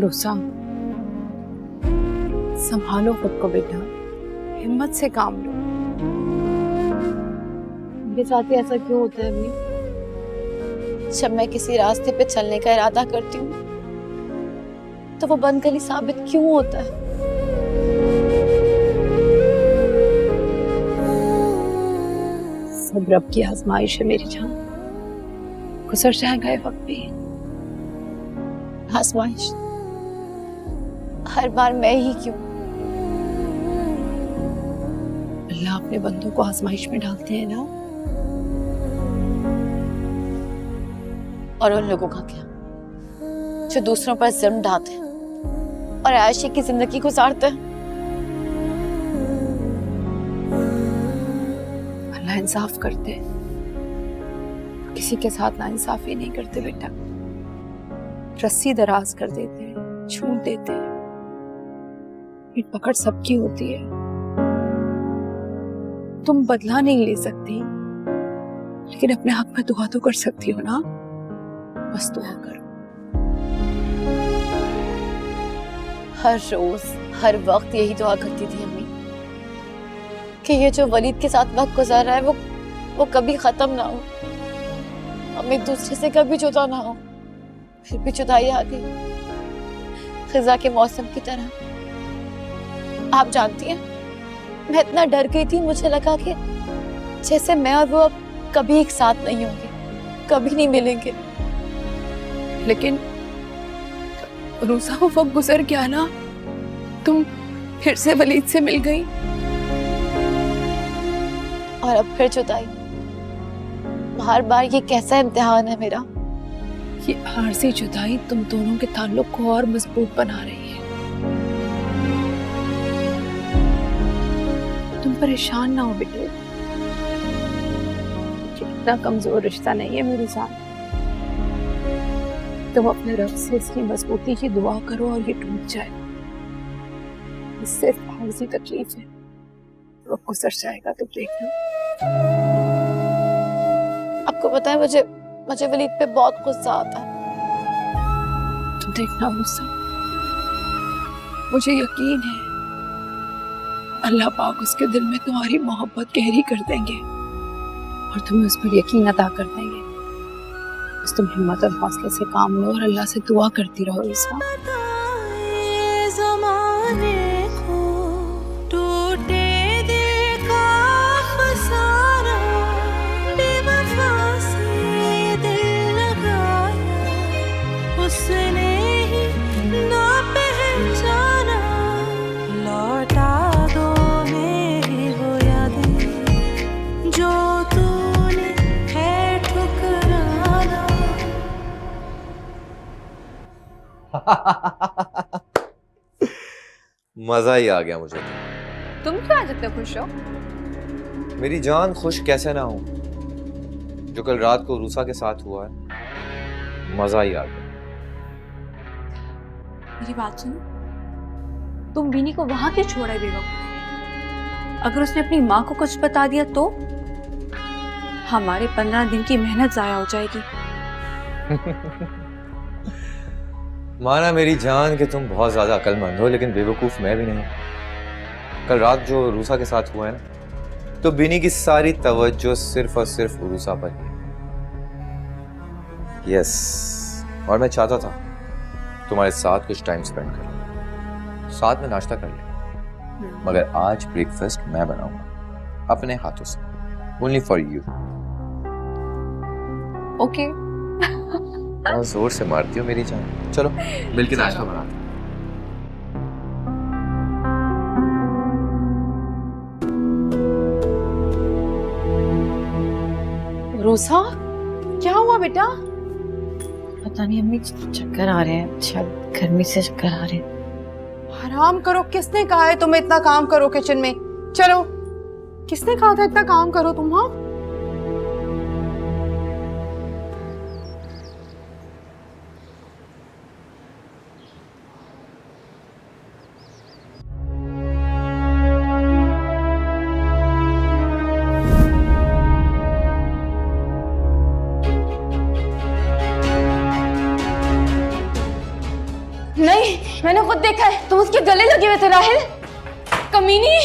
रूसा, संभालो खुद को बेटा, हिम्मत से काम लो। मेरे साथ ही ऐसा क्यों होता है अम्मी? जब मैं किसी रास्ते पे चलने का इरादा करती हूँ तो वो बदगली साबित क्यों होता है? सब रब की आजमाइश है मेरी जान, गुजर जाएगा ये वक्त भी। आजमाइश हर बार मैं ही क्यों? अल्लाह अपने बंदों को आजमाइश में डालते हैं ना। और उन लोगों का क्या जो दूसरों पर जुल्म ढाते हैं और आयशी की जिंदगी गुजारते हैं? अल्लाह इंसाफ करते हैं, किसी के साथ ना इंसाफी नहीं करते बेटा। रस्सी दराज कर देते हैं, छूट देते हैं। ये पकड़ सबकी होती है। तुम बदला नहीं ले सकती, लेकिन अपने हक में दुआ तो कर सकती हो ना। बस दुआ करो। हर रोज हर वक्त यही दुआ करती थी अम्मी कि ये जो वलीद के साथ वक्त गुजार रहा है वो कभी खत्म ना हो, हम एक दूसरे से कभी जुदा ना हो। फिर भी जुदाई आ गई, खिजा के मौसम की तरह। आप जानती हैं, मैं इतना डर गई थी, मुझे लगा कि जैसे मैं और वो अब कभी एक साथ नहीं होंगे, कभी नहीं मिलेंगे। लेकिन रूसा वो वक्त गुजर गया ना, तुम फिर से वलीद से मिल गई और अब फिर जुदाई। बार बार ये कैसा इम्तिहान है मेरा? ये आरज़ी जुदाई तुम दोनों के ताल्लुक को और मजबूत बना रही है। तुम परेशान ना हो बेटे, इतना कमजोर रिश्ता नहीं है मेरे साथ। तुम अपने रब से इसकी मजबूती की दुआ करो और ये टूट जाए। ये सिर्फ आरज़ी तकलीफ है, वो गुजर जाएगा, तुम देखना। आपको पता है, मुझे वलीद पे बहुत गुस्सा आता है। तुम देखना मुझसे, मुझे यकीन है अल्लाह पाक उसके दिल में तुम्हारी मोहब्बत गहरी कर देंगे और तुम्हें उस पर यकीन अता कर देंगे। बस तुम हिम्मत और हौसले से काम लो और अल्लाह से दुआ करती रहो। रूसा, मजा ही आ गया मुझे। तुम क्यों आज इतने खुश हो? मेरी जान खुश कैसे ना हो, जो कल रात को रूसा के साथ हुआ है, मजा ही आ गया। मेरी बात सुनो, तुम बीनी को वहां क्यों छोड़ा है बेवकूफ? अगर उसने अपनी माँ को कुछ बता दिया तो हमारे 15 दिन की मेहनत जाया हो जाएगी। माना मेरी जान कि तुम बहुत ज्यादा अक्लमंद हो, लेकिन बेवकूफ मैं भी नहीं। कल रात जो रूसा के साथ हुआ है ना, तो बिनी की सारी तवज्जो सिर्फ और सिर्फ रूसा पर ही। यस, और मैं चाहता था तुम्हारे साथ कुछ टाइम स्पेंड कर, साथ में नाश्ता कर ले। मगर आज ब्रेकफास्ट मैं बनाऊंगा अपने हाथों से, ओनली फॉर यू। ओके। बहुत जोर से मारती हो मेरी जान। चलो मिलके नाश्ता बनाते हैं। रूसा, क्या हुआ बेटा? पता नहीं अम्मी, चक्कर आ रहे हैं, शायद गर्मी से चक्कर आ रहे हैं। आराम करो। किसने कहा है तुम्हें इतना काम करो किचन में? चलो, किसने कहा था इतना काम करो तुम? हाँ, नहीं, है? तुम उसके गले लगे हुए थे राहिल, कमीनी।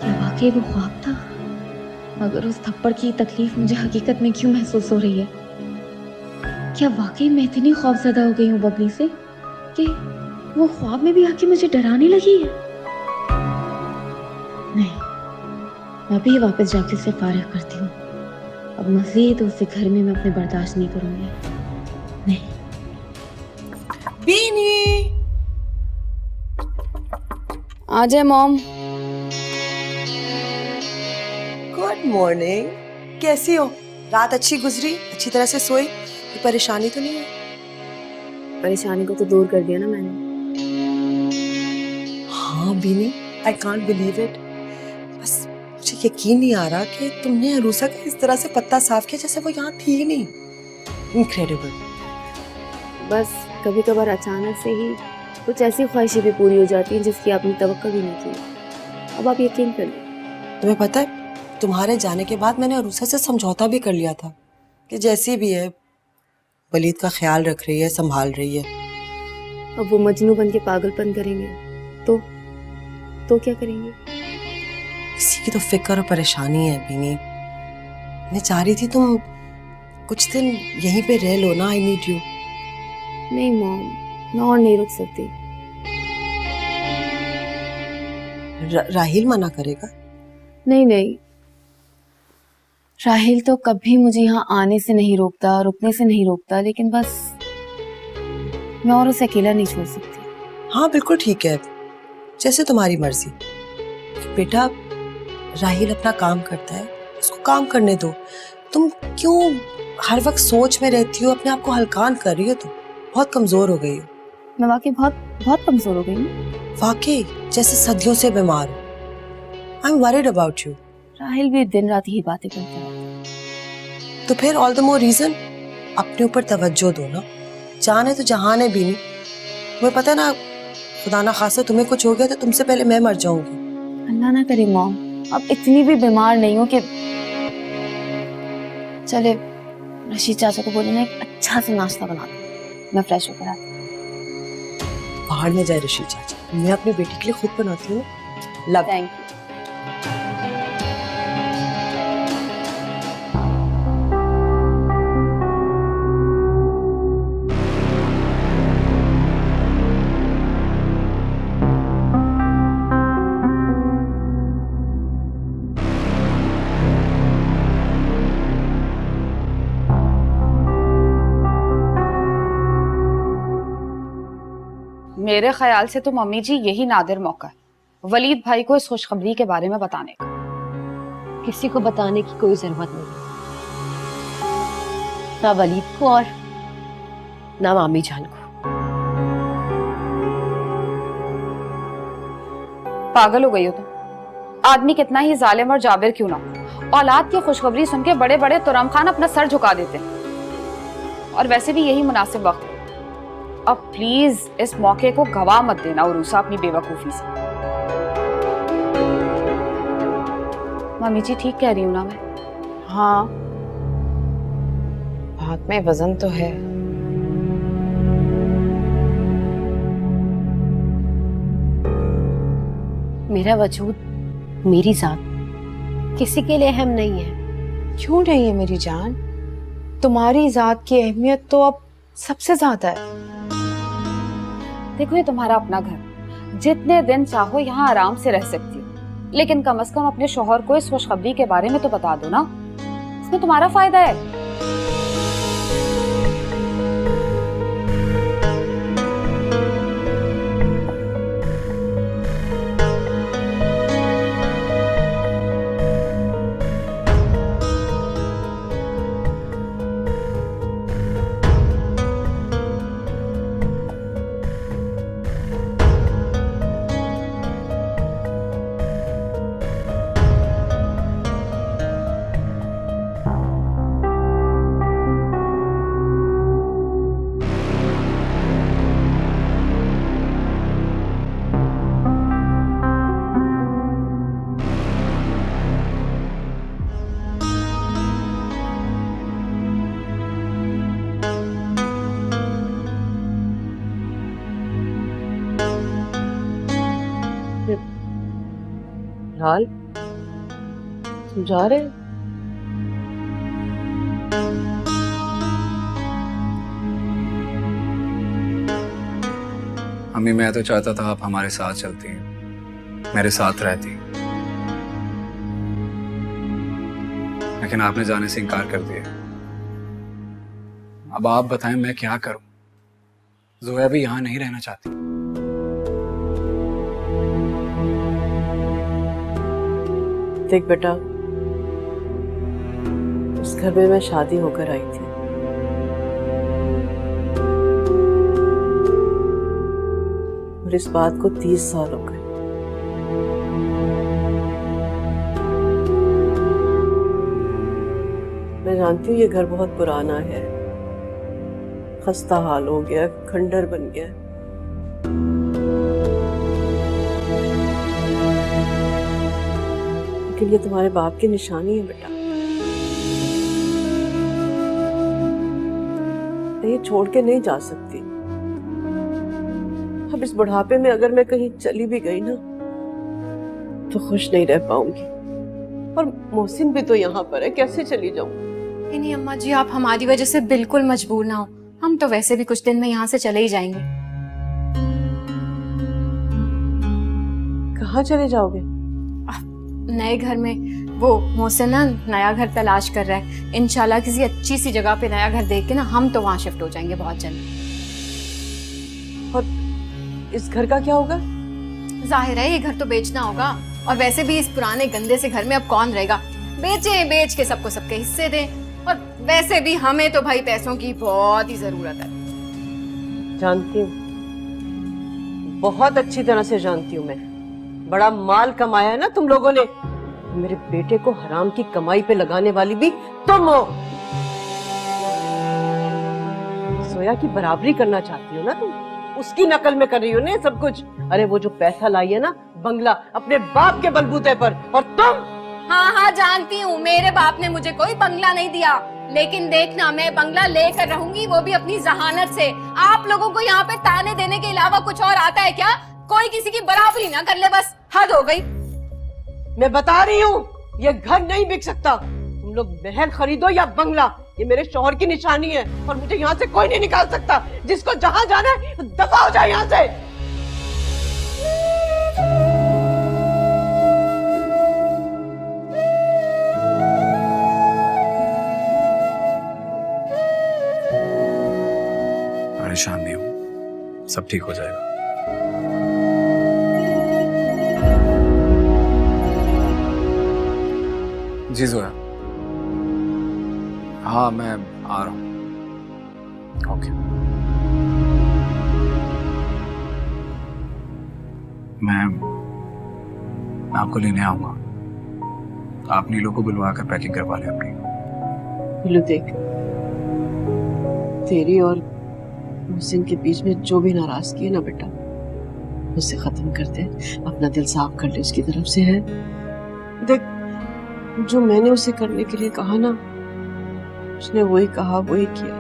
क्या वाकई वो ख्वाब था? मगर उस थप्पड़ की तकलीफ मुझे हकीकत में क्यों महसूस हो रही है? क्या वाकई मैं इतनी खौफजदा हो गई हूँ बबली से कि वो ख्वाब में भी आके मुझे डराने लगी है? नहीं, मैं भी वापस जाके उसे फारिग करती हूँ। अब मज़ीद उसे घर में मैं अपने बर्दाश्त नहीं करूँगी। नहीं। बीनी, आ जाए मॉम। Good morning. कैसी हो? रात अच्छी गुजरी? अच्छी तरह से सोई? कोई परेशानी तो नहीं है? परेशानी को तो दूर कर दिया ना मैंने। हाँ बीनी, आई कांट बिलीव इट। बस मुझे यकीन नहीं आ रहा कि तुमने अरूसा का इस तरह से पत्ता साफ किया जैसे वो यहाँ थी ही नहीं। इनक्रेडिबल। बस कभी कभार अचानक से ही कुछ ऐसी ख्वाहिशें भी पूरी हो जाती हैं जिसकी आपने तवक्को भी नहीं की। अब आप यकीन कर लो। तुम्हें पता है, तुम्हारे जाने के बाद मैंने अरूसा से समझौता भी कर लिया था कि जैसी भी है वलीद का ख्याल रख रही है, संभाल रही है। अब वो मजनू बन के पागलपन करेंगे तो क्या करेंगे? इसी की तो फिक्र और परेशानी है बीनी। मैं चाह रही थी तुम कुछ दिन यहीं पे रह लो ना। I need you. नहीं मॉम, मैं और नहीं रुक सकती। राहिल मना करेगा? नहीं, राहिल तो कभी मुझे यहाँ आने से नहीं रोकता, रुकने से नहीं रोकता, लेकिन बस मैं और उसे अकेला नहीं छोड़ सकती। हाँ बिल्कुल ठीक है, जैसे तुम्हारी मर्जी। बेटा, राहिल अपना काम करता है, उसको काम करने दो। तुम क्यों हर वक्त सोच में रहती हो? अपने आप को हल्कान कर रही हो। तुम बहुत कमजोर हो गई हो। मैं वाकई बहुत कमजोर हो गई हूँ। वाकई जैसे सदियों से बीमार हो। I am worried about you. Rahil भी दिन रात यही बातें करता है। तो फिर ऑल द मोर रीजन अपने ऊपर तवज्जो दो ना। जान है तो जहान है बीनी। तुम्हें पता है ना, खुदा ना खासा तुम्हें कुछ हो गया तो तुमसे पहले मैं मर जाऊंगी। अल्लाह ना करे मॉम, अब इतनी भी बीमार नहीं हो कि चले रशीद चाचा को बोले ना एक अच्छा सा नाश्ता बना दो, मैं फ्रेश होकर आती हूँ। बाहर में जाए रशीद चाचा, मैं अपनी बेटी के लिए खुद बनाती हूँ। लव। Thank you. मेरे ख्याल से तो मम्मी जी यही नादिर मौका है वलीद भाई को इस खुशखबरी के बारे में बताने का। किसी को बताने की कोई जरूरत नहीं, ना वलीद को और ना मामी जान को। पागल हो गई हो तुम। आदमी कितना ही जालिम और जाबिर क्यों ना, औलाद की खुशखबरी सुन के बड़े बड़े तुरम खान अपना सर झुका देते हैं। और वैसे भी यही मुनासिब वक्त है। अब प्लीज इस मौके को गवा मत देना उरूसा अपनी बेवकूफी से। मम्मी जी ठीक कह रही हूँ ना मैं? हाँ, हाथ में वजन तो है। मेरा वजूद, मेरी जात किसी के लिए अहम नहीं है। क्यों नहीं है मेरी जान? तुम्हारी जात की अहमियत तो अब सबसे ज्यादा है। देखो ये तुम्हारा अपना घर, जितने दिन चाहो यहाँ आराम से रह सकती हो, लेकिन कम से कम अपने शौहर को इस खुशखबरी के बारे में तो बता दो ना, इसमें तुम्हारा फायदा है। निहाल, तुम जा रहे हो? अम्मी, मैं तो चाहता था आप हमारे साथ चलती, मेरे साथ रहती, लेकिन आपने जाने से इनकार कर दिया। अब आप बताएं मैं क्या करूं? जोया भी यहां नहीं रहना चाहती। देख बेटा, उस घर में मैं शादी होकर आई थी, और इस बात को 30 साल हो गए। मैं जानती हूँ ये घर बहुत पुराना है, खस्ता हाल हो गया, खंडर बन गया। लेकिन ये तुम्हारे बाप की निशानी है बेटा, ये छोड़ के नहीं जा सकती। अब इस बुढ़ापे में अगर मैं कहीं चली भी गई ना तो खुश नहीं रह पाऊंगी, और मोहसिन भी तो यहाँ पर है, कैसे चली जाऊं? नहीं अम्मा जी, आप हमारी वजह से बिल्कुल मजबूर ना हो, हम तो वैसे भी कुछ दिन में यहाँ से चले ही जाएंगे। कहाँ चले जाओगे? नए घर में। वो मोहसिन ना नया घर तलाश कर रहा है, इंशाल्लाह किसी अच्छी सी जगह पे नया घर देख के ना हम तो वहाँ शिफ्ट हो जाएंगे बहुत जल्द। और इस घर का क्या होगा? जाहिर है ये घर तो बेचना होगा, और वैसे भी इस पुराने गंदे से घर में अब कौन रहेगा। बेच के सबको सबके हिस्से दें, और वैसे भी हमें तो भाई पैसों की बहुत ही जरूरत है। जानती हूँ, बहुत अच्छी तरह से जानती हूँ मैं। बड़ा माल कमाया है ना तुम लोगों ने, मेरे बेटे को हराम की कमाई पे लगाने वाली भी तुम हो। सोया की बराबरी करना चाहती हो ना तुम, उसकी नकल में कर रही हो ना सब कुछ। अरे वो जो पैसा लाई है ना, बंगला अपने बाप के बलबूते पर, और तुम? हाँ जानती हूँ, मेरे बाप ने मुझे कोई बंगला नहीं दिया, लेकिन देखना मैं बंगला लेकर रहूंगी, वो भी अपनी जहानत से। आप लोगों को यहाँ पे ताने देने के अलावा कुछ और आता है क्या? कोई किसी की बराबरी ना कर ले, बस हद हो गई। मैं बता रही हूँ, ये घर नहीं बिक सकता। तुम लोग महल खरीदो या बंगला, ये मेरे शौहर की निशानी है, और मुझे यहाँ से कोई नहीं निकाल सकता। जिसको जहाँ जाना है दफा हो जाए यहाँ से। परेशान नहीं हूं, सब ठीक हो जाएगा। जी जोया, हाँ मैं आ रहा हूँ। ओके, मैं आपको लेने आऊंगा। आप नीलू को बुलवा कर पैकिंग करवा लें अपनी। नीलू देख, तेरी और मोहसिन के बीच में जो भी नाराजगी है ना बेटा, उससे खत्म कर दे, अपना दिल साफ कर ले उसकी तरफ से। है देख, जो मैंने उसे करने के लिए कहा ना, उसने वही कहा, वही किया।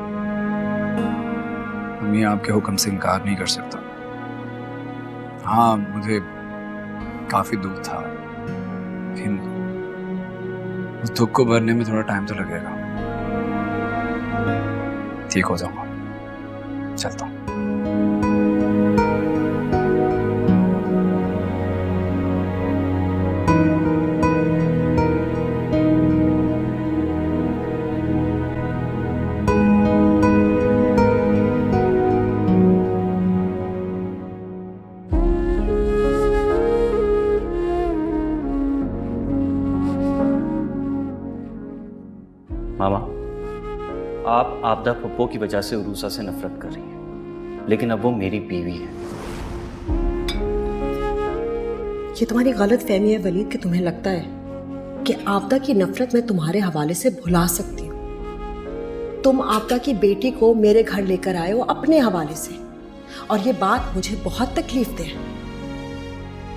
मैं आपके हुक्म से इनकार नहीं कर सकता। हाँ, मुझे काफी दुख था, लेकिन उस दुख को भरने में थोड़ा टाइम तो लगेगा। ठीक हो जाऊंगा, चलता हूँ। मामा, आप आपदा पप्पो की वजह से उरूसा से नफरत कर रही हैं, लेकिन अब वो मेरी बीवी है। ये तुम्हारी गलत फहमी है वलीद, कि तुम्हें लगता है कि आपदा की नफरत मैं तुम्हारे हवाले से भुला सकती हूँ। तुम आपदा की बेटी को मेरे घर लेकर आए हो अपने हवाले से, और ये बात मुझे बहुत तकलीफ दे।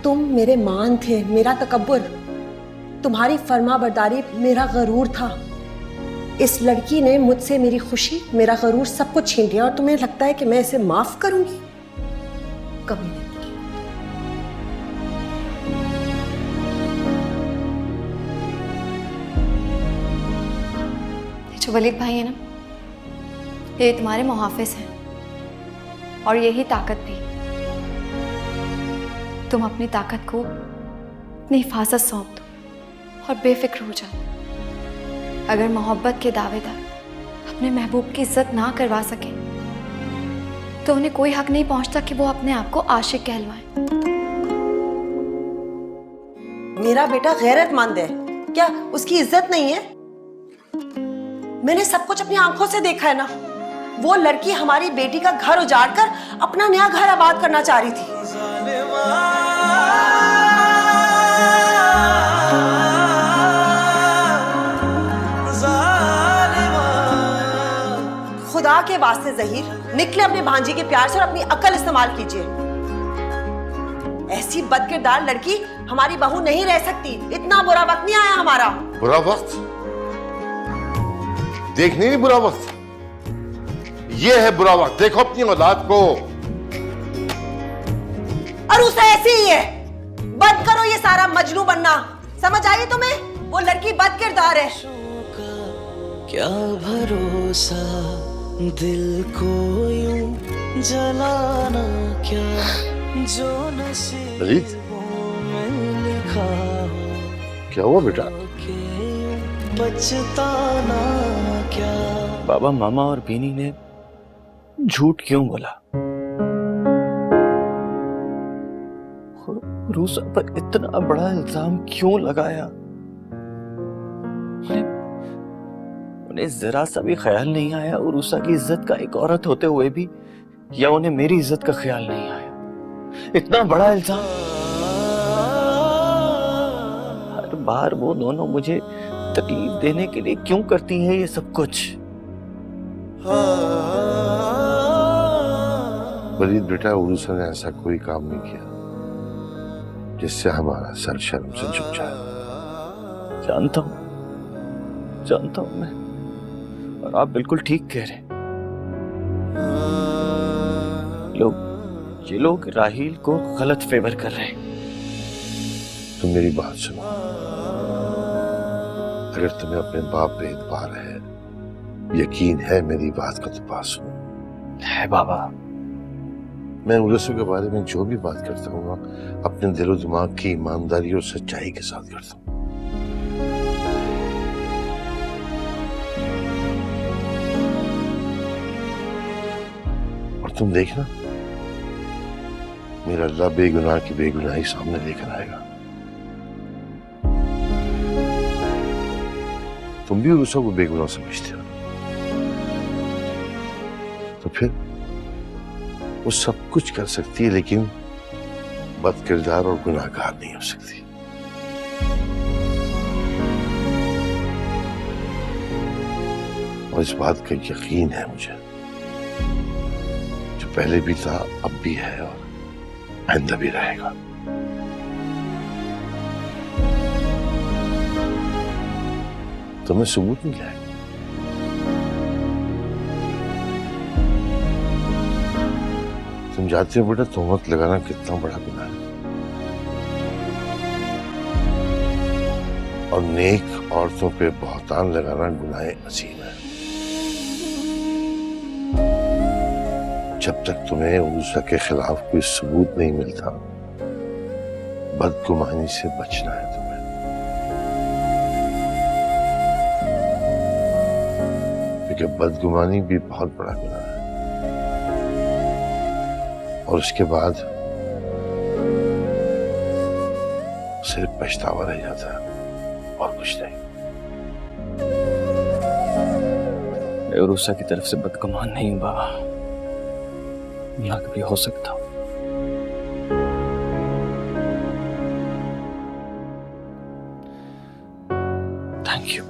तुम मेरे मान थे, मेरा तकब्बुर, तुम्हारी फर्माबरदारी मेरा गरूर था। इस लड़की ने मुझसे मेरी खुशी, मेरा गरूर सब कुछ छीन लिया, और तुम्हें लगता है कि मैं इसे माफ करूंगी? कभी नहीं। जो वलीद भाई है ना, ये तुम्हारे मुहाफिज हैं और यही ताकत भी। तुम अपनी ताकत को अपनी हिफाजत सौंप दो और बेफिक्र हो जाओ। अगर मोहब्बत के दावेदार अपने महबूब की इज्जत ना करवा सके तो उन्हें कोई हक नहीं पहुंचता कि वो अपने आप को आशिक कहलवाएं। मेरा बेटा गैरतमंद है, क्या उसकी इज्जत नहीं है? मैंने सब कुछ अपनी आंखों से देखा है ना। वो लड़की हमारी बेटी का घर उजाड़ कर अपना नया घर आबाद करना चाह रही थी। खुदा के वास्ते जहीर, निकले अपने भांजी के प्यार से और अपनी अक्ल इस्तेमाल कीजिए। ऐसी बदकिरदार लड़की हमारी बहू नहीं रह सकती। इतना बुरा वक्त नहीं आया हमारा। बुरा वक्त देखने नहीं, बुरा वक्त ये है। बुरा वक्त देखो अपनी औलाद को। और उसे ऐसी ही है। बंद करो ये सारा मजनू बनना, समझ आई तुम्हें? वो लड़की बदकिरदार है। क्या भरोसा दिल को यूं जलाना, क्या जो नसीब में लिखा हो। क्या हुआ बेटा? पछताना क्या। बाबा, मामा और बीनी ने झूठ क्यों बोला? रूसा पर इतना बड़ा इल्जाम क्यों लगाया? उन्हें जरा सा भी ख्याल नहीं आया उरूसा की इज्जत का एक औरत होते हुए भी, या उन्हें मेरी इज्जत का ख्याल नहीं आया? इतना बड़ा इल्जाम। हर बार वो दोनों मुझे तकलीफ देने के लिए क्यों करती हैं ये सब कुछ? वलीद बेटा, उरूसा ने ऐसा कोई काम नहीं किया जिससे हमारा सर शर्म से झुक जाए। जानता हूं मैं, और आप बिल्कुल ठीक कह रहे हैं। ये लोग राहील को गलत फेवर कर रहे हैं। तुम मेरी बात सुनो। अगर तुम्हें अपने बाप पे एतबार है, यकीन है मेरी बात का, तो बात सुनो। है बाबा। मैं उरूसा के बारे में जो भी बात करता हूँ ना, अपने दिलो दिमाग की ईमानदारी और सच्चाई के साथ करता हूँ। और तुम देखना, मेरा अल्लाह बेगुनाह की बेगुनाही सामने लेकर आएगा। तुम भी उरूसा को बेगुनाह समझते हो, तो फिर वो सब कुछ कर सकती है, लेकिन बदकिरदार और गुनाहगार नहीं हो सकती। और इस बात का यकीन है मुझे, जो पहले भी था, अब भी है और आइंदा भी रहेगा। तुम्हें सबूत मिल जाएगा। तुम जानते हो बेटा, तोहमत लगाना कितना बड़ा गुनाह है, और नेक औरतों पे बहतान लगाना गुनाह अजीम है। जब तक तुम्हें उरूसा के खिलाफ कोई सबूत नहीं मिलता, बदगुमानी से बचना है तुम्हें। क्योंकि बदगुमानी भी बहुत बड़ा गुनाह है, और उसके बाद सिर्फ पछतावा रह जाता है और कुछ नहीं। मैं उरूसा की तरफ से बदगुमान नहीं हूं बाबा, या कभी हो सकता हूं। Thank you.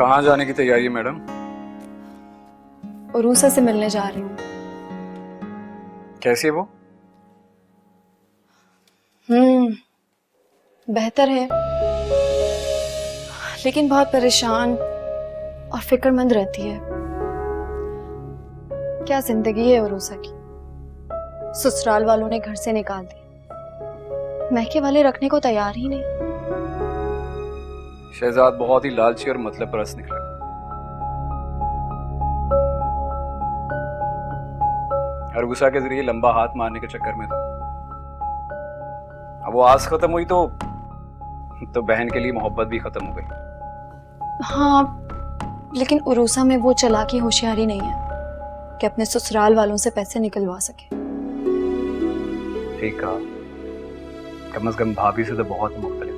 कहाँ जाने की तैयारी है मैडम? उरूसा से मिलने जा रही हूँ। कैसी है वो? बेहतर है, लेकिन बहुत परेशान और फिक्रमंद रहती है। क्या जिंदगी है उरूसा की। ससुराल वालों ने घर से निकाल दी, मैके वाले रखने को तैयार ही नहीं। शहजाद बहुत ही लालची और मतलब परस्त निकला। अरगुसा के जरिए लंबा हाथ मारने के चक्कर में था। अब वो आस खत्म हुई तो बहन के लिए मोहब्बत भी खत्म हो गई। हाँ, लेकिन उरूसा में वो चालाकी होशियारी नहीं है कि अपने ससुराल वालों से पैसे निकलवा सके। ठीक कहा, कम से कम भाभी से तो बहुत मुख्तलिफ।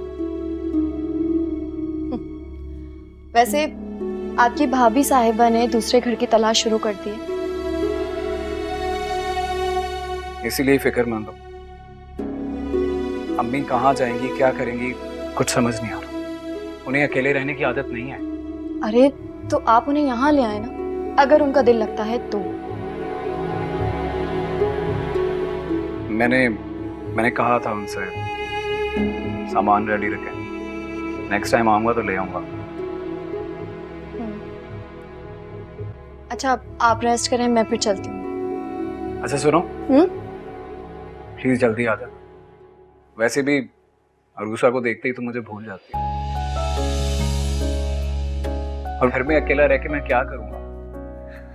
वैसे आपकी भाभी साहिबा ने दूसरे घर की तलाश शुरू कर दी है। इसीलिए फिक्रमंद हूं। अम्मी कहाँ जाएंगी, क्या करेंगी, कुछ समझ नहीं आ रहा। उन्हें अकेले रहने की आदत नहीं है। अरे तो आप उन्हें यहाँ ले आए ना, अगर उनका दिल लगता है तो। मैंने कहा था उनसे सामान रेडी रखें, नेक्स्ट टाइम आऊंगा तो ले आऊंगा। अच्छा, आप रेस्ट करें, मैं फिर चलती हूँ। अच्छा सुनो, प्लीज जल्दी आ जा। वैसे भी अरगुसा को देखते ही तो मुझे भूल जाती है, और घर में अकेला रह के मैं क्या करूंगा।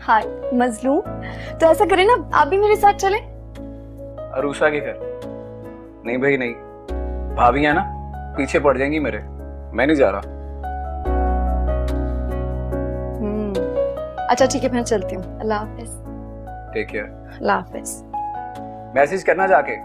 हाय मजलूम, तो ऐसा करें ना, आप भी मेरे साथ चलें। अरुषा के घर? नहीं भाई नहीं, भाभी है ना, पीछे पड़ जाएंगी मेरे। मैं नहीं जा रहा। अच्छा ठीक है, मैं चलती हूँ। अल्लाह हाफिज। Take care. अल्लाह हाफिज। मैसेज करना जाके।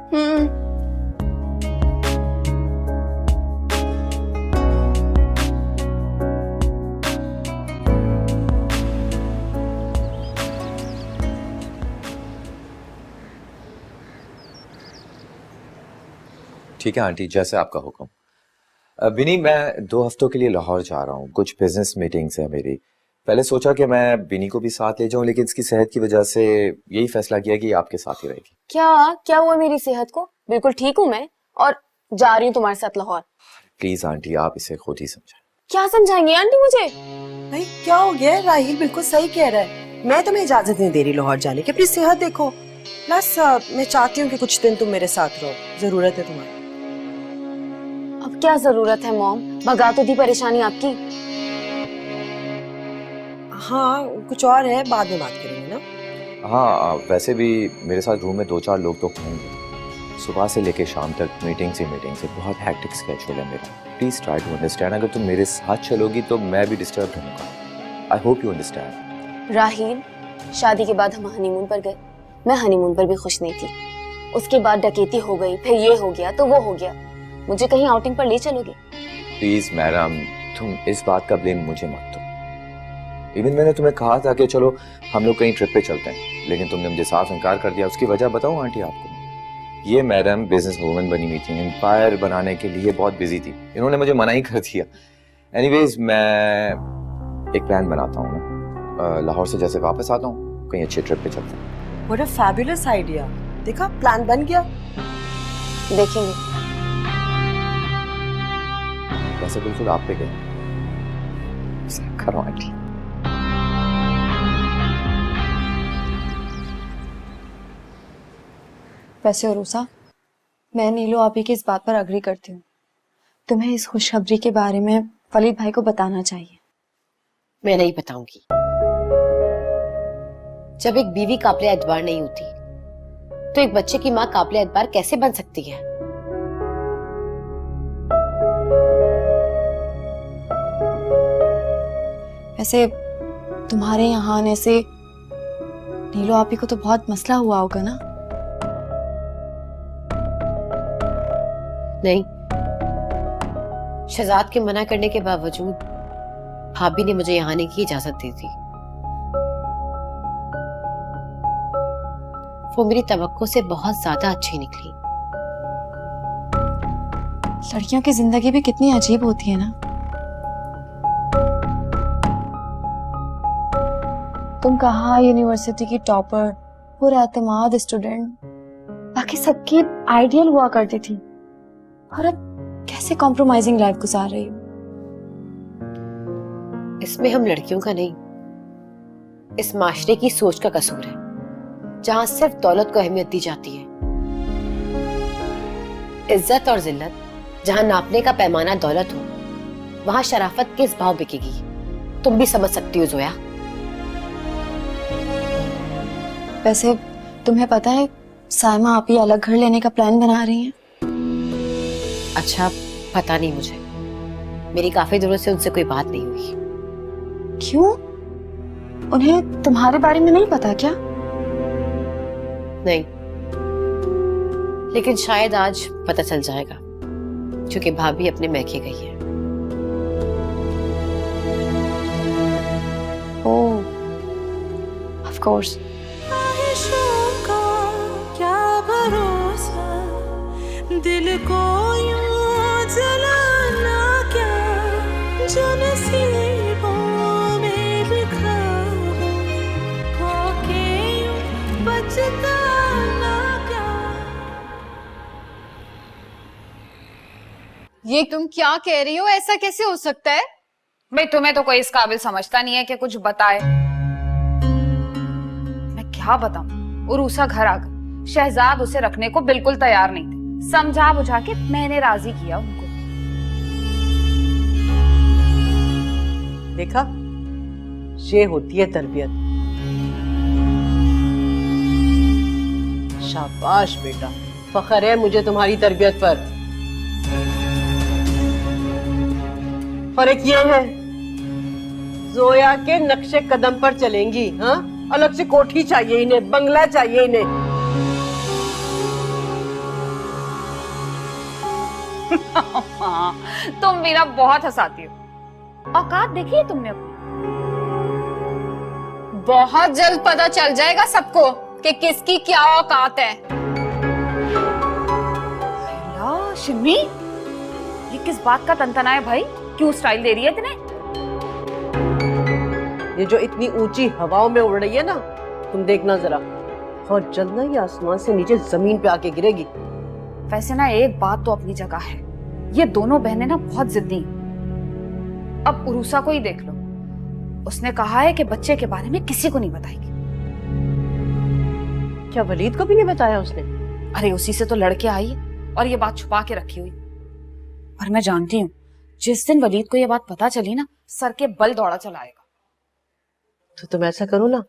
ठीक है आंटी, जैसे आपका हुक्म। बिनी, मैं 2 हफ्तों के लिए लाहौर जा रहा हूँ, कुछ बिजनेस मीटिंग्स है मेरी। पहले सोचा कि मैं बिनी को भी साथ ले जाऊं, लेकिन इसकी सेहत की वजह से यही फैसला किया कि आप के साथ ही रहेगी। क्या हुआ मेरी सेहत को? बिल्कुल ठीक हूँ मैं, और जा रही हूँ तुम्हारे साथ लाहौर। प्लीज आंटी, आप इसे खुद ही समझाएं। क्या समझाएंगे आंटी मुझे? भाई क्या हो गया? राहिल बिल्कुल सही कह रहा है। मैं तुम्हें इजाजत नहीं दे रही लाहौर जाने की, अपनी सेहत देखो। प्लस मैं चाहती हूँ कि कुछ दिन तुम मेरे साथ रहो, जरूरत है तुम्हारी। अब क्या जरूरत है मॉम, भगा तो दी परेशानी आपकी। हाँ कुछ और है, बाद में बात करेंगे ना। हाँ, वैसे भी मेरे साथ रूम में 2-4 लोग तो होंगे। सुबह से लेके शाम तक मीटिंग से बहुत हैक्टिक स्केड्यूल है मेरा। Please try to understand. अगर तुम मेरे साथ चलोगी तो मैं भी डिस्टर्ब होऊंगा। I hope you understand. Raheel, शादी के बाद हम हनीमून पर गए। मैं हनीमून पर भी खुश नहीं थी। उसके बाद डकैती हो गई, फिर ये हो गया तो वो हो गया। मुझे कहीं आउटिंग पर ले चलोगे? प्लीज मैडम, तुम इस बात का ब्लेम मुझे मत दो। इवन मैंने तुम्हें कहा था कि चलो हम लोग कहीं ट्रिप पे चलते हैं, लेकिन तुमने मुझे साफ इनकार कर दिया। उसकी वजह बताऊं आंटी आपको? ये मैडम बिजनेस वूमन बनी हुई थी, एम्पायर बनाने के लिए बहुत बिजी थी। इन्होंने मुझे मना ही कर दिया। एनीवेज, मैं एक प्लान बनाता हूँ ना, लाहौर से जैसे वापस आता हूँ कहीं अच्छे ट्रिप पे चलते हैं। What a fabulous idea. देखा, प्लान बन गया। देखेंगे। वैसे बिल्कुल आप पे गए करो आंटी। वैसे उरूसा, मैं नीलो आपी की इस बात पर अग्री करती हूँ। तुम्हें इस खुशखबरी के बारे में वलीद भाई को बताना चाहिए। मैं नहीं बताऊंगी। जब एक बीवी काबिले एतबार नहीं होती तो एक बच्चे की माँ काबिले एतबार कैसे बन सकती है? वैसे तुम्हारे यहाँ आने से नीलो आपी को तो बहुत मसला हुआ होगा ना? नहीं, शहजाद के मना करने के बावजूद भाभी ने मुझे यहाँ आने की इजाजत दी थी। वो मेरी तवक्को से बहुत ज्यादा अच्छी निकली। लड़कियों की जिंदगी भी कितनी अजीब होती है ना। तुम कहाँ यूनिवर्सिटी की टॉपर, पुरएतमाद स्टूडेंट, बाकी सबकी आइडियल हुआ करती थी, और अब कैसे कॉम्प्रोमाइजिंग लाइफ गुजार रही हो। इसमें हम लड़कियों का नहीं, इस माशरे की सोच का कसूर है, जहां सिर्फ दौलत को अहमियत दी जाती है। इज्जत और जिल्लत जहां नापने का पैमाना दौलत हो, वहां शराफत किस भाव बिकेगी, तुम भी समझ सकती हो जोया। वैसे तुम्हें पता है साइमा आप ही अलग घर लेने का प्लान बना रही हैं? अच्छा, पता नहीं मुझे, मेरी काफी दिनों से उनसे कोई बात नहीं हुई। क्यों? उन्हें तुम्हारे बारे में नहीं पता क्या? नहीं, लेकिन शायद आज पता चल जाएगा, क्योंकि भाभी अपने मैके गई है। ओह, ऑफ कोर्स। क्या भरोसा, दिल को यूं जलाना क्या, जो नसीबों में लिखा हो के यूं बचताना क्या। ये तुम क्या कह रही हो? ऐसा कैसे हो सकता है? भाई तुम्हें तो कोई इस काबिल समझता नहीं है कि कुछ बताए। मैं क्या बताऊं? उरूसा घर आ गई, शहजाद उसे रखने को बिल्कुल तैयार नहीं थे। समझा बुझा के मैंने राजी किया उनको। देखा, ये होती है तरबियत। शाबाश बेटा, फख्र है मुझे तुम्हारी तरबियत पर। और एक ये है, जोया के नक्शे कदम पर चलेंगी। हाँ, अलग से कोठी चाहिए इन्हें, बंगला चाहिए इन्हें। तुम भी ना बहुत हंसाती हो। औकात देखी है तुमने अपनी? बहुत जल्द पता चल जाएगा सबको कि किसकी क्या औकात है। शिमी, ये किस बात का तंतना है भाई? क्यों स्टाइल दे रही है इतने? ये जो इतनी ऊंची हवाओं में उड़ रही है ना, तुम देखना जरा, और जल्द ना ये आसमान से नीचे जमीन पे आके गिरेगी। वैसे ना एक बात तो अपनी जगह है, ये दोनों बहनें ना बहुत जिद्दी। अब उरूसा को ही देख लो, उसने कहा है कि बच्चे के बारे में किसी को नहीं बताएगी। क्या वलीद को भी नहीं बताया उसने? अरे उसी से तो लड़के आई और ये बात छुपा के रखी हुई। पर मैं जानती हूँ, जिस दिन वलीद को ये बात पता चली ना, सर के बल दौड़ा चलाएगा। तो तुम ऐसा करो ना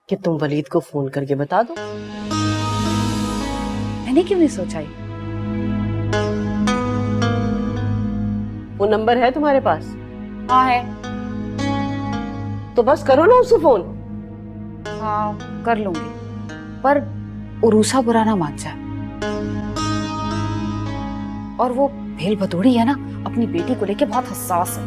कि तुम वलीद को फोन करके बता दो। मैंने क्यों नहीं सोचा ये? वो नंबर है तुम्हारे पास? हाँ है। तो बस करो ना उससे फोन। हाँ कर लूंगी, पर उरूसा बुरा ना मान जाए। और वो भेल भतोड़ी है ना, अपनी बेटी को लेके बहुत हसास है।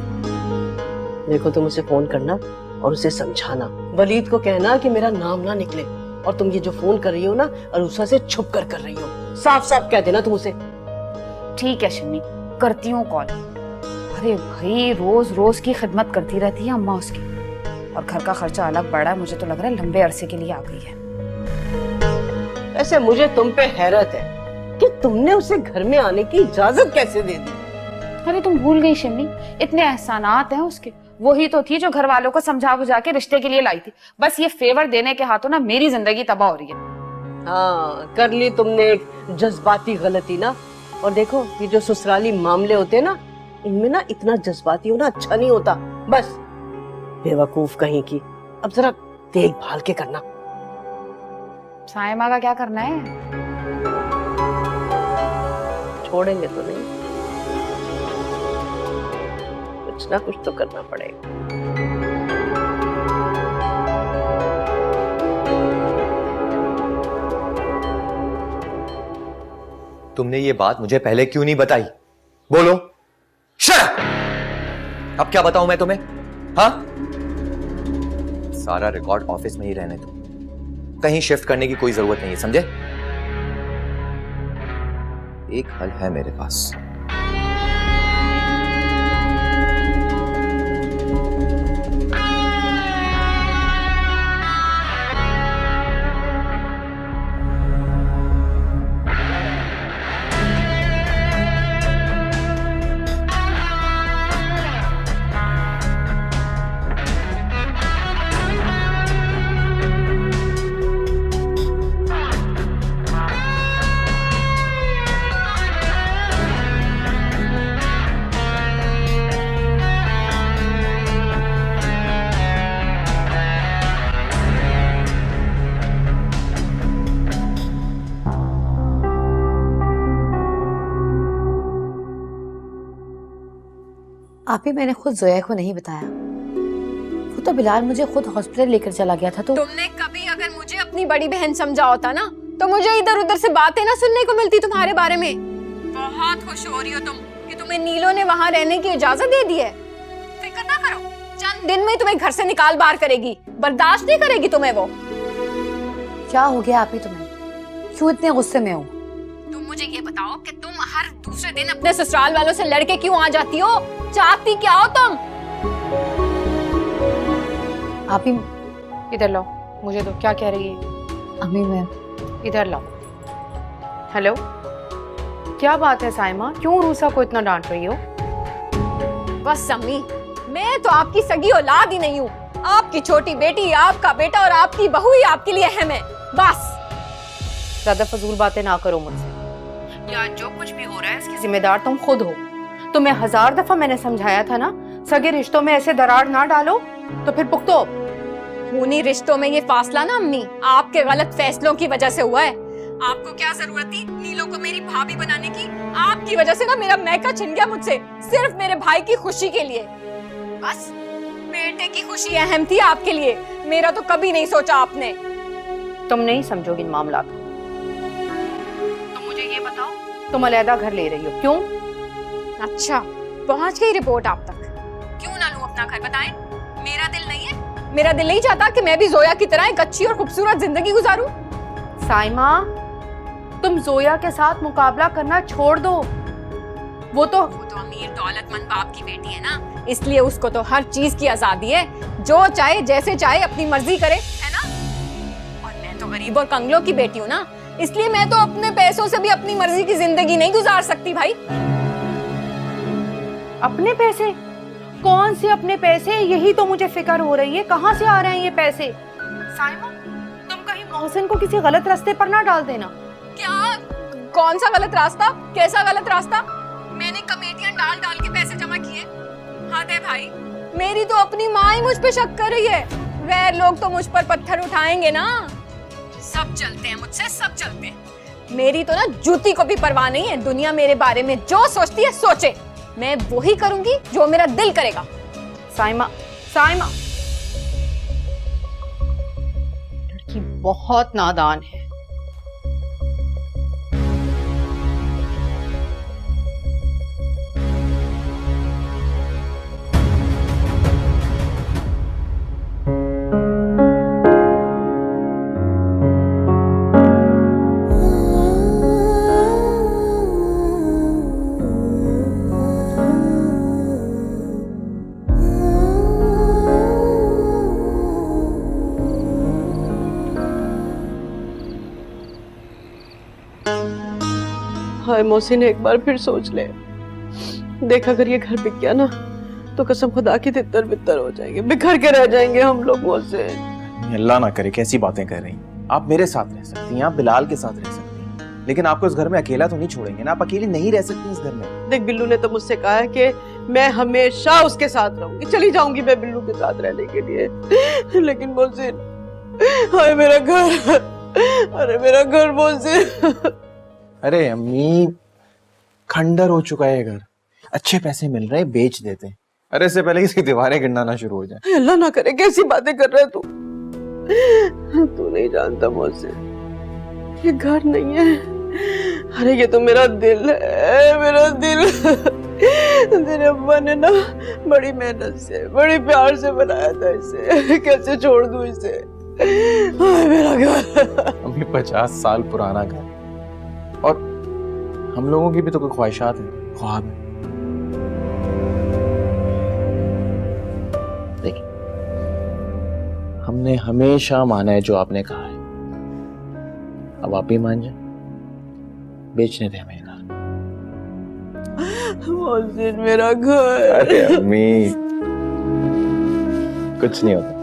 देखो, तुम उसे फोन करना और उसे समझाना, वलीद को कहना कि मेरा नाम ना निकले, और तुम ये जो फोन कर रही हो ना, अरूसा से छुप कर रही हो। साफ साफ कह देना तुम उसे। ठीक है शिमी, करती हूँ कॉल। अरे भाई, रोज रोज की खिदमत करती रहती है अम्मा उसकी, और घर का खर्चा अलग बढ़ा है। मुझे तो लग रहा है लंबे अरसे के लिए आ गई है। ऐसे मुझे तुम पे हैरत है कि तुमने उसे घर में आने की इजाजत कैसे दे दी। अरे तुम भूल गई शिमी, इतने एहसानात हैं उसके। वही तो थी जो घर वालों को समझा बुझा के रिश्ते के लिए लाई थी। बस ये फेवर देने के हाथों ना मेरी जिंदगी तबाह हो रही है। हाँ, कर ली तुमने एक जज्बाती गलती ना। और देखो, ये जो ससुराली मामले होते हैं ना, इनमें ना इतना जज्बाती होना अच्छा नहीं होता। बस बेवकूफ कहीं की। अब जरा देखभाल के करना। साइमा का क्या करना है? छोड़ेंगे तो नहीं, कुछ ना कुछ तो करना पड़ेगा। तुमने ये बात मुझे पहले क्यों नहीं बताई? बोलो। शट! अब क्या बताऊं मैं तुम्हें? हाँ, सारा रिकॉर्ड ऑफिस में ही रहने दो, कहीं शिफ्ट करने की कोई जरूरत नहीं है, समझे? एक हल है मेरे पास। आप ही, मैंने खुद जोया को नहीं बताया। वो तो बिलाल मुझे खुद हॉस्पिटल लेकर चला गया था। तो तुमने कभी अगर मुझे अपनी बड़ी बहन समझा होता ना, तो मुझे इधर उधर से बातें ना सुनने को मिलती तुम्हारे बारे में। बहुत खुश हो रही हो तुम कि तुम्हें नीलो ने वहाँ रहने की इजाजत दे दी है। फिक्र ना करो, चंद दिन में तुम्हें घर से निकाल बाहर करेगी, बर्दाश्त नहीं करेगी तुम्हें वो। क्या हो गया आप ही तुम्हें, क्यों इतने गुस्से में हो? तुम मुझे ये बताओ कि तुम हर दूसरे दिन अपने ससुराल वालों से लड़के क्यों आ जाती हो? चाहती क्या हो तुम? आप ही, इधर लाओ, मुझे तो क्या कह रही है? अम्मी मैं, इधर लाओ। हेलो, क्या बात है साइमा, क्यों रूसा को इतना डांट रही हो? बस अम्मी, मैं तो आपकी सगी औलाद ही नहीं हूँ। आपकी छोटी बेटी, आपका बेटा और आपकी बहू ही आपके लिए अहम है, बस। ज्यादा फजूल बातें ना करो मुझसे। या जो कुछ भी हो रहा है इसकी जिम्मेदार तुम खुद हो। तुम्हें 1000 दफा मैंने समझाया था ना, सगे रिश्तों में ऐसे दरार ना डालो, तो फिर पुख्तो। खूनी रिश्तों में ये फासला ना अम्मी, आपके गलत फैसलों की वजह से हुआ है। आपको क्या जरूरत थी नीलो को मेरी भाभी बनाने की? आपकी वजह से ना मेरा मैका छिन गया मुझसे, सिर्फ मेरे भाई की खुशी के लिए। बस बेटे की खुशी अहम थी आपके लिए, मेरा तो कभी नहीं सोचा आपने। तुम नहीं समझोगी इन मामला को। तुम मुझे ये बताओ, तुम अलहदा घर ले रही हो, क्यों? अच्छा, पहुंच गई रिपोर्ट आप तक। क्यों ना लूं अपना घर, बताएं? मेरा दिल नहीं है? मेरा दिल नहीं चाहता कि मैं भी जोया की तरह एक अच्छी और खूबसूरत जिंदगी गुजारूं? साइमा, तुम जोया के साथ मुकाबला करना छोड़ दो। वो तो अमीर दौलतमंद बाप की बेटी है ना, इसलिए उसको तो हर चीज की आजादी है, जो चाहे जैसे चाहे अपनी मर्जी करे, है ना? और मैं तो गरीब और कंगलों की बेटी हूँ ना, इसलिए मैं तो अपने पैसों से भी अपनी मर्जी की जिंदगी नहीं गुजार सकती भाई। अपने पैसे? कौन से अपने पैसे? यही तो मुझे फिक्र हो रही है, कहाँ से आ रहे हैं ये पैसे? साइमा, तुम कहीं मोहसिन को किसी गलत रास्ते पर ना डाल देना। क्या? कौन सा गलत रास्ता? कैसा गलत रास्ता? मैंने कमेटियां डाल डाल के पैसे जमा किए। हद है भाई, मेरी तो अपनी माँ ही मुझ पे शक कर रही है, गैर लोग तो मुझ पर पत्थर उठाएंगे ना। सब चलते हैं मुझसे, सब चलते हैं। मेरी तो ना जूती को भी परवाह नहीं है, दुनिया मेरे बारे में जो सोचती है सोचे, मैं वही करूंगी जो मेरा दिल करेगा। साइमा, साइमा, लड़की बहुत नादान है। हाय मोहसिन, एक बार फिर सोच ले। देख, अगर ये घर बिक गया ना, तो कसम खुदा की तितर बितर हो जाएंगे, बिखर के रह जाएंगे हम लोग। मोहसिन, अल्लाह ना करे, कैसी बातें कर रही हैं आप? मेरे साथ रह सकती हैं, आप बिलाल के साथ रह सकती हैं, लेकिन आपको इस घर में अकेला तो नहीं छोड़ेंगे ना। आप अकेली नहीं रह सकती इस घर में। देख, बिल्लू ने तो मुझसे कहा है कि मैं हमेशा उसके साथ रहूंगी, चली जाऊंगी मैं बिल्लू के साथ रहने के लिए। लेकिन मोहसिन, हाय मेरा घर, अरे मेरा घर मोहसिन। अरे अम्मी, खंडर हो चुका है घर, अच्छे पैसे मिल रहे हैं, बेच देते हैं। अरे इससे पहले इसकी दीवारें गिरना ना शुरू हो जाए। अल्लाह ना करे, कैसी बातें कर रहा है तू? तू नहीं जानता मोहसिन, ये घर नहीं है, अरे ये तो मेरा दिल है, मेरा दिल। तेरे अब्बा ने ना बड़ी मेहनत से, बड़ी प्यार से बनाया था इसे, कैसे छोड़ दूं इसे? हाय मेरा घर। अम्मी 50 साल पुराना घर, और हम लोगों की भी तो कोई ख्वाहिशात हैं, ख्वाब है। देखिए, हमने हमेशा माना है जो आपने कहा है, अब आप भी मान जाए, बेचने दे हमें घर। मोहसिन मेरा घर। अरे अम्मी, कुछ नहीं होता।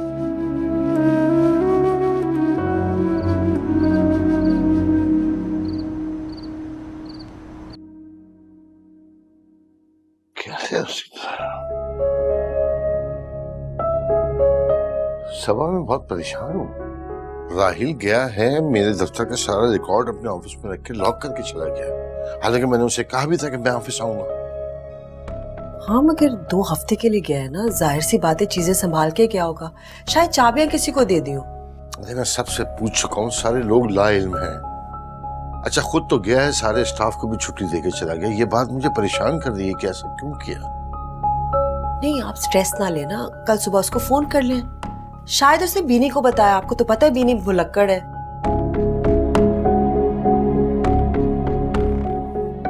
सभा में बहुत परेशान हूँ। राहिल गया है, मेरे दफ्तर का सारा रिकॉर्ड अपने ऑफिस में रख के लॉक करके चला गया। हालांकि मैंने उसे कहा भी था कि मैं ऑफिस आऊंगा। हाँ मगर 2 हफ्ते के लिए गया है ना, जाहिर सी बात है चीजें संभाल के क्या होगा, शायद चाबियां किसी को दे दियो। अरे मैं सबसे पूछ चुका हूँ, सारे लोग लाइल्म हैं। अच्छा खुद तो गया है, सारे स्टाफ को भी छुट्टी देके चला गया, ये बात मुझे परेशान कर रही है कि ऐसा क्यों किया। नहीं आप स्ट्रेस ना लेना, कल सुबह उसको फोन कर लें, शायद उसने बीनी को बताया, आपको तो पता है बीनी भुलक्कड़ है।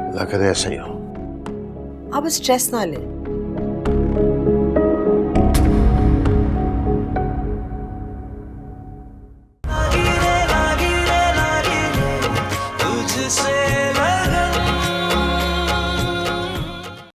अल्लाह करे ऐसा ही हो। आप स्ट्रेस ना लें।